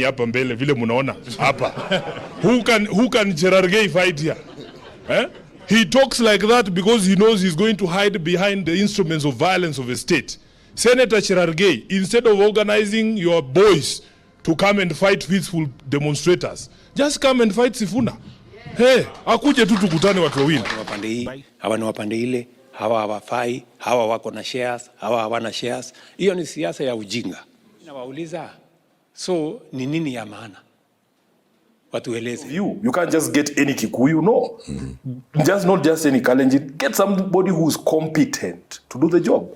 Hapa mbele vile mnaona hapa. Who can Cherargei fight here? Eh? He talks like that because he knows he's going to hide behind the instruments of violence of a state. Senator Cherargei, instead of organizing your boys to come and fight peaceful demonstrators, just come and fight Sifuna. Hey, akuje tu tukutane watu wawili. Wapande hii, hawa ni wapande ile, hawa hawafai, hawa wako na shares, hawa hawana shares. Hiyo ni siasa ya ujinga. Nawauliza, so ni nini ya maana? Watueleze. You can't just get any Kikuyu, no. Not just any Kalenjin. Get somebody who's competent to do the job.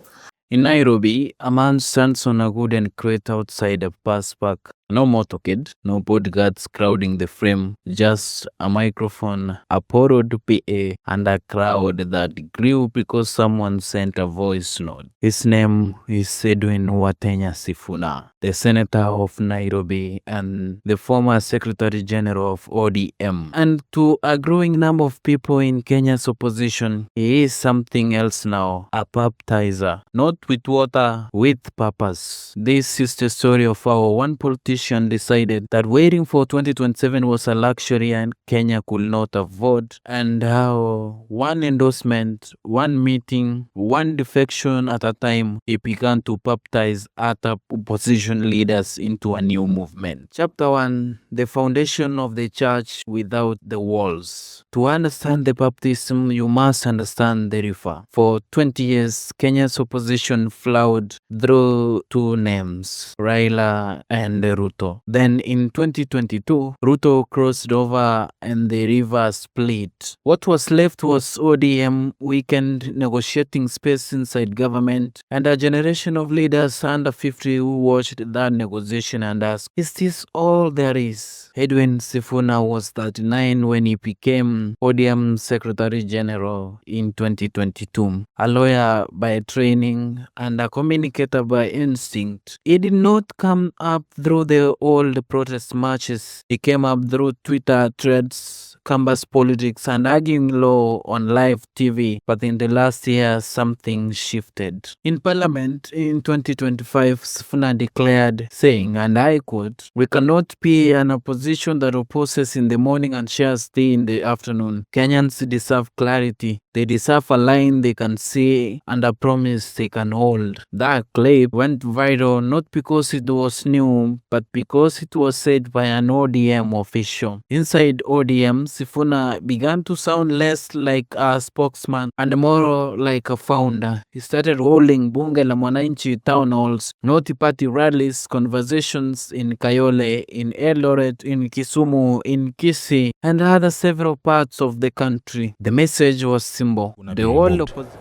In Nairobi, a man stands on a wooden crate outside a bus park. No motorcade, no bodyguards crowding the frame, just a microphone, a borrowed PA, and a crowd that grew because someone sent a voice note. His name is Edwin Watenya Sifuna, the senator of Nairobi and the former secretary general of ODM. And to a growing number of people in Kenya's opposition, he is something else now, a baptizer, not with water, with purpose. This is the story of how one politician decided that waiting for 2027 was a luxury and Kenya could not afford, and how one endorsement, one meeting, one defection at a time, he began to baptize other opposition leaders into a new movement. Chapter 1: The foundation of the church without the walls. To understand the baptism, you must understand the river. For 20 years, Kenya's opposition flowed through two names, Raila and Ruto. Then in 2022, Ruto crossed over and the river split. What was left was ODM, weakened negotiating space inside government, and a generation of leaders under 50 who watched that negotiation and asked, is this all there is? Edwin Sifuna was 39 when he became ODM Secretary General in 2022. A lawyer by training and a communicator by instinct, he did not come up through the old protest marches. He came up through Twitter threads, campus politics, and arguing law on live TV. But in the last year, something shifted. In Parliament in 2025, Sifuna declared, saying, and I quote, "We cannot be an opposition that opposes in the morning and shares tea in the afternoon. Kenyans deserve clarity. They deserve a line they can see and a promise they can hold." That clip went viral not because it was new, but because it was said by an ODM official. Inside ODM, Sifuna began to sound less like a spokesman and more like a founder. He started holding Bunge la Mwananchi town halls, multi-party rallies, conversations in Kayole, in Eldoret, in Kisumu, in Kisii, and other several parts of the country. The message was simple. The whole opposition.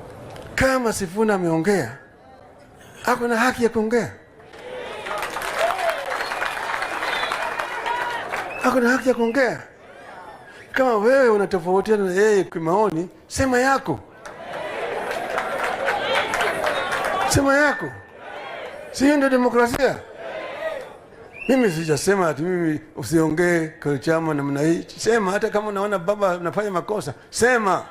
Kama Sifuna ameongea, ako na haki ya kuongea. Ako na haki ya kuongea. Kama wewe unatofautiana na yeye kwa maoni, sema yako. Sema yako. Si ndio demokrasia? Mimi sijasema ati mimi usiongee kwa chama namna hii. Sema hata kama unaona baba anafanya makosa, sema.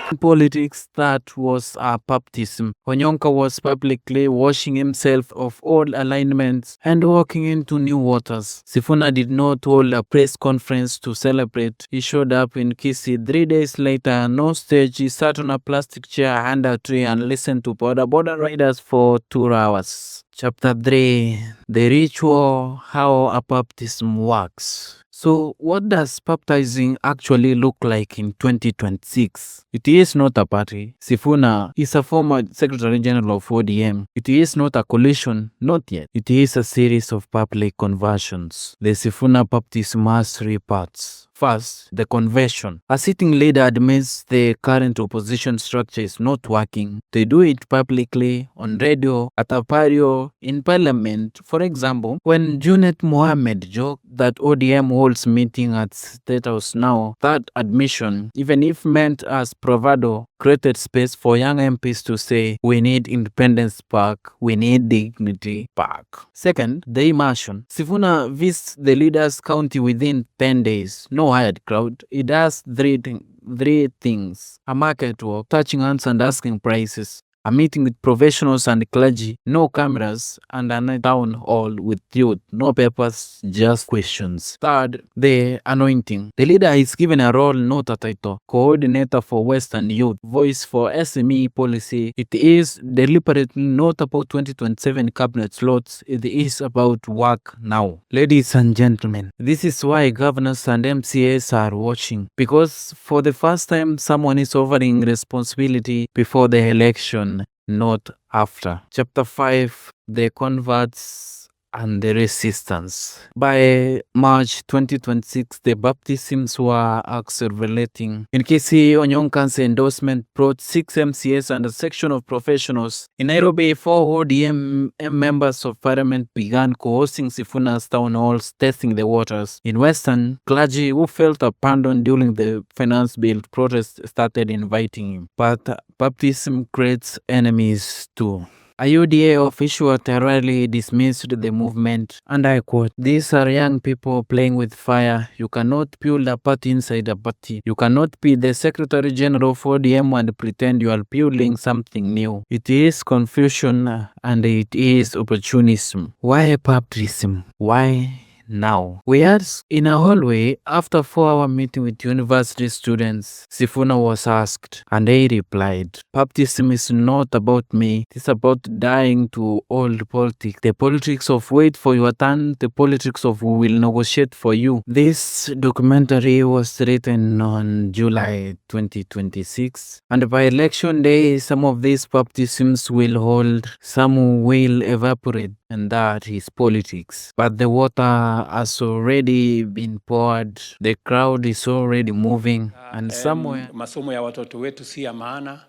In politics, that was a baptism. Onyonka was publicly washing himself of old alignments and walking into new waters. Sifuna did not hold a press conference to celebrate. He showed up in Kisii 3 days later, no stage. He sat on a plastic chair under a tree and listened to border riders for 2 hours. Chapter 3: The ritual, how a baptism works. So what does baptizing actually look like in 2026? It is not a party. Sifuna is a former Secretary General of ODM. It is not a coalition, not yet. It is a series of public conversions. The Sifuna baptism has 3 parts. First, the conversion. A sitting leader admits the current opposition structure is not working. They do it publicly, on radio, at a patio, in parliament. For example, when Junet Mohammed joked that ODM holds meeting at State House now, that admission, even if meant as bravado, created space for young MPs to say, we need Independence Park, we need Dignity Park. Second, the immersion. Sifuna visits the leaders' county within 10 days. No hired crowd. It does three things: a market walk, touching hands and asking prices, a meeting with professionals and clergy, no cameras, and a town hall with youth, no papers, just questions. Third, the anointing. The leader is given a role, not a title. Coordinator for Western Youth, voice for SME policy. It is deliberately not about 2027 cabinet slots. It is about work now. Ladies and gentlemen, this is why governors and MCAs are watching. Because for the first time, someone is offering responsibility before the election, not after. Chapter 5, the converts and the resistance. By March 2026, the baptisms were accelerating. In Kisii, Onyonka's endorsement brought 6 MCAs and a section of professionals. In Nairobi, 4 ODM members of parliament began co-hosting Sifuna's town halls, testing the waters. In Western, clergy who felt abandoned during the finance bill protest started inviting him. But baptism creates enemies too. A UDA official temporarily dismissed the movement, and I quote, "These are young people playing with fire. You cannot build a party inside a party. You cannot be the Secretary General for ODM and pretend you are building something new. It is confusion and it is opportunism." Why baptism? Why now? We had in a hallway after 4-hour meeting with university students. Sifuna was asked, and he replied, "Baptism is not about me. It's about dying to old politics. The politics of wait for your turn, the politics of who will negotiate for you." This documentary was written on July 2026, and by election day, some of these baptisms will hold, some will evaporate, and that is politics. But the water has already been poured, the crowd is already moving, and somewhere masomo ya watoto wetu si ya maana.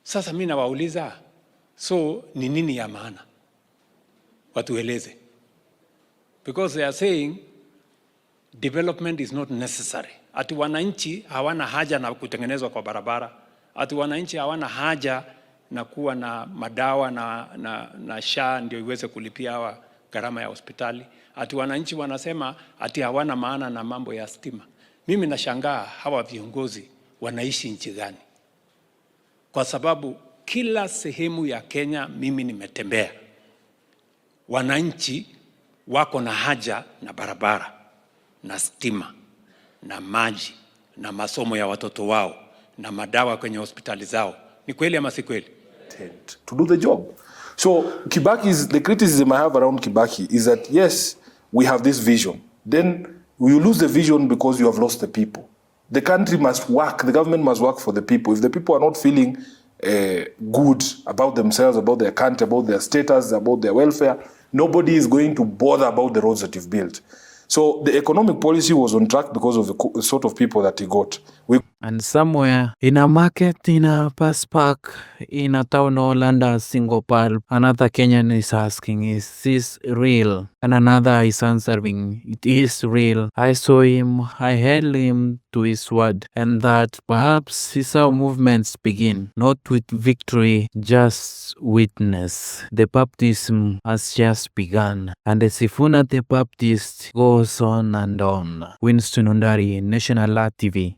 Sasa mimi nawauliza, so ni nini ya maana? Watueleze. Because they are saying development is not necessary. Ati wananchi hawana haja na kutengenezwa kwa barabara. Ati wananchi hawana haja na kuwa na madawa na SHA ndio iweze kulipia hawa gharama ya hospitali. Ati wananchi wanasema ati hawana maana na mambo ya stima. Mimi nashangaa hawa viongozi wanaishi nchi gani? Kwa sababu kila sehemu ya Kenya mimi nimetembea, wananchi wako na haja na barabara na stima na maji na masomo ya watoto wao na madawa kwenye hospitali zao. Ni kweli ama si kweli? To do the job. So the criticism I have around Kibaki is that yes, we have this vision. Then we lose the vision because you have lost the people. The country must work, the government must work for the people. If the people are not feeling good about themselves, about their country, about their status, about their welfare, nobody is going to bother about the roads that you've built. So the economic policy was on track because of the sort of people that he got. And somewhere in a market, in a bus park, in a town hall under a single bulb, another Kenyan is asking, "Is this real?" And another is answering, "It is real. I saw him, I held him to his word." And that perhaps is how movements begin, not with victory, just witness. The baptism has just begun, and the Sifuna the Baptist goes on and on. Winston Undari, National TV.